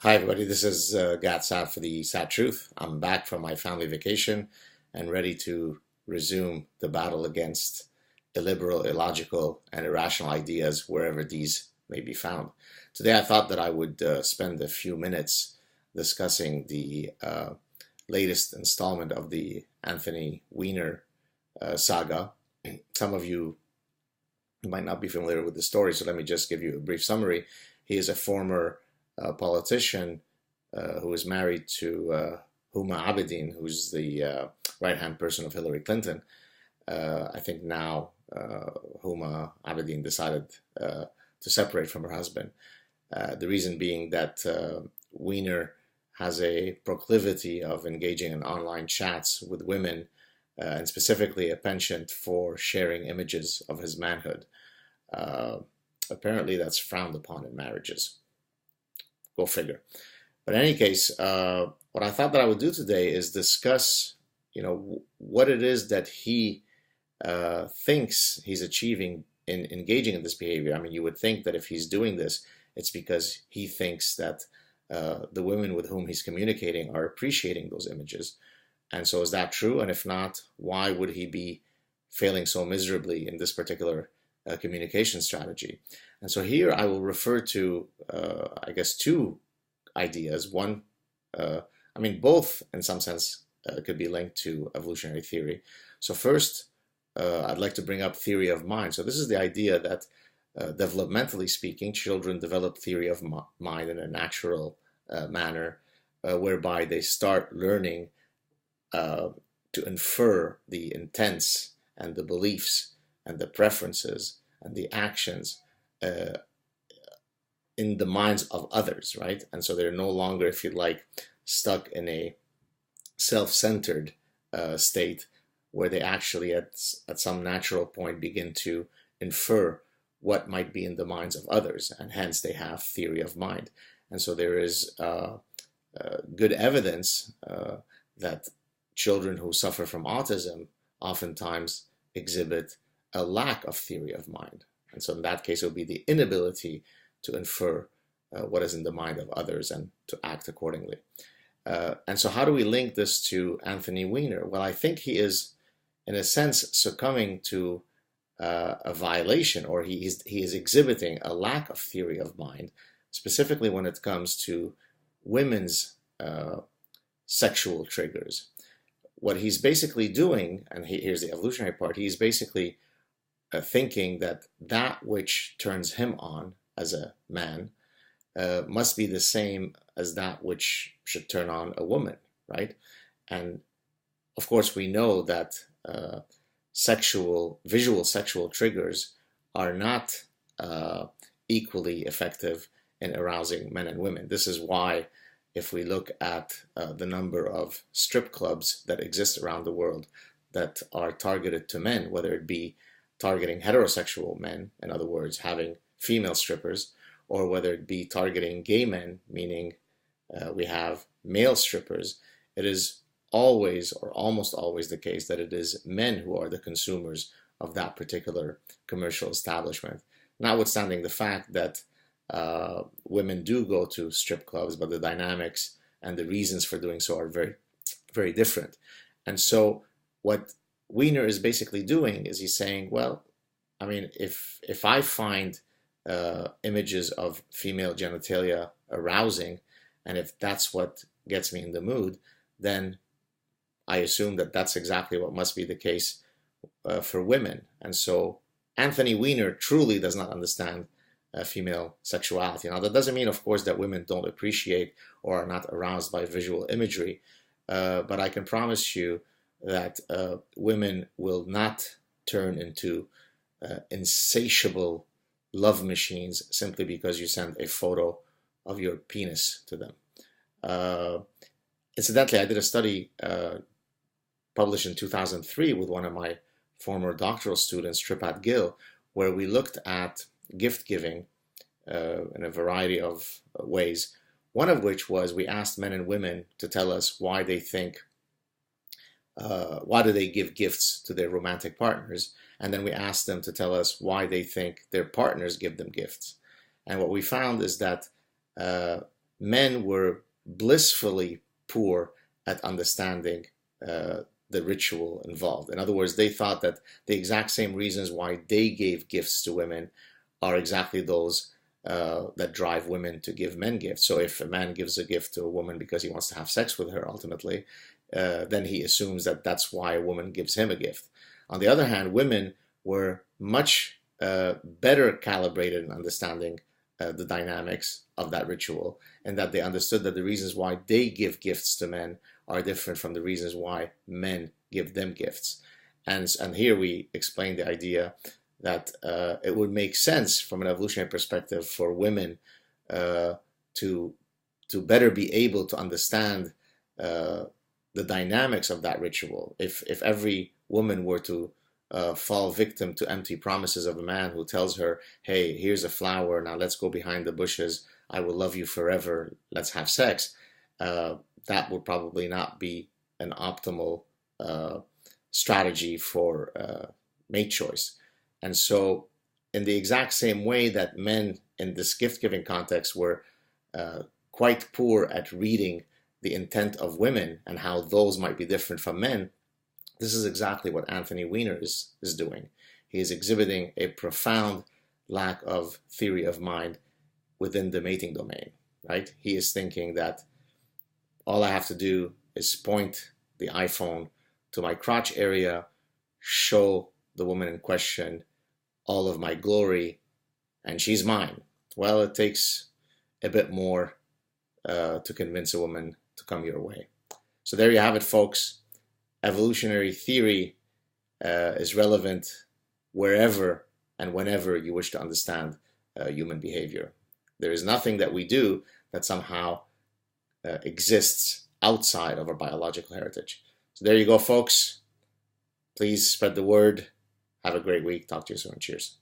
Hi, everybody. This is Gat Sad for the Sad Truth. I'm back from my family vacation and ready to resume the battle against illiberal, illogical, and irrational ideas wherever these may be found. Today, I thought that I would spend a few minutes discussing the latest installment of the Anthony Weiner saga. Some of you might not be familiar with the story, so let me just give you a brief summary. He is a former politician who is married to Huma Abedin, who's the right-hand person of Hillary Clinton. I think now Huma Abedin decided to separate from her husband. The reason being that Weiner has a proclivity of engaging in online chats with women, and specifically a penchant for sharing images of his manhood. Uh, Apparently, that's frowned upon in marriages. Go figure. But in any case, what I thought that I would do today is discuss, what it is that he thinks he's achieving in engaging in this behavior. I mean, you would think that if he's doing this, it's because he thinks that the women with whom he's communicating are appreciating those images. And so, is that true? And if not, why would he be failing so miserably in this particular communication strategy? And so here I will refer to, I guess, two ideas. One, both in some sense could be linked to evolutionary theory. So first, I'd like to bring up theory of mind. So this is the idea that developmentally speaking, children develop theory of mind in a natural manner, whereby they start learning to infer the intents and the beliefs and the preferences and the actions uh, in the minds of others, right? And so they're no longer, if you like, stuck in a self-centered state where they actually, at some natural point, begin to infer what might be in the minds of others, and hence they have theory of mind. And so there is good evidence that children who suffer from autism oftentimes exhibit a lack of theory of mind. And so in that case, it would be the inability to infer what is in the mind of others and to act accordingly. And so how do we link this to Anthony Weiner? Well, I think he is, in a sense, succumbing to a violation, or he is exhibiting a lack of theory of mind, specifically when it comes to women's sexual triggers. What he's basically doing, and here's the evolutionary part, he's basically thinking that that which turns him on as a man must be the same as that which should turn on a woman, right? And of course, we know that visual sexual triggers are not equally effective in arousing men and women. This is why, if we look at the number of strip clubs that exist around the world that are targeted to men, whether it be targeting heterosexual men, in other words, having female strippers, or whether it be targeting gay men, meaning we have male strippers, it is always or almost always the case that it is men who are the consumers of that particular commercial establishment. Notwithstanding the fact that women do go to strip clubs, but the dynamics and the reasons for doing so are very, very different. And so what Weiner is basically doing is he's saying, well, I mean, if I find images of female genitalia arousing, and if that's what gets me in the mood, then I assume that that's exactly what must be the case for women. And so Anthony Weiner truly does not understand female sexuality. Now, that doesn't mean, of course, that women don't appreciate or are not aroused by visual imagery, but I can promise you that women will not turn into insatiable love machines simply because you send a photo of your penis to them. Incidentally, I did a study published in 2003 with one of my former doctoral students, Tripat Gill, where we looked at gift giving in a variety of ways. One of which was we asked men and women to tell us why they think, why do they give gifts to their romantic partners? And then we asked them to tell us why they think their partners give them gifts. And what we found is that men were blissfully poor at understanding the ritual involved. In other words, they thought that the exact same reasons why they gave gifts to women are exactly those that drive women to give men gifts. So if a man gives a gift to a woman because he wants to have sex with her, ultimately, then he assumes that that's why a woman gives him a gift. On the other hand, women were much better calibrated in understanding the dynamics of that ritual, and that they understood that the reasons why they give gifts to men are different from the reasons why men give them gifts. And here we explain the idea that it would make sense from an evolutionary perspective for women to better be able to understand the dynamics of that ritual. If every woman were to fall victim to empty promises of a man who tells her, hey, here's a flower, now let's go behind the bushes, I will love you forever, let's have sex, that would probably not be an optimal strategy for mate choice. And so in the exact same way that men in this gift-giving context were quite poor at reading the intent of women and how those might be different from men, this is exactly what Anthony Weiner is doing. He is exhibiting a profound lack of theory of mind within the mating domain, right? He is thinking that all I have to do is point the iPhone to my crotch area, show the woman in question all of my glory, and she's mine. Well, it takes a bit more to convince a woman to come your way. So there you have it, folks. Evolutionary theory is relevant wherever and whenever you wish to understand human behavior. There is nothing that we do that somehow exists outside of our biological heritage. So there you go, folks. Please spread the word. Have a great week. Talk to you soon. Cheers.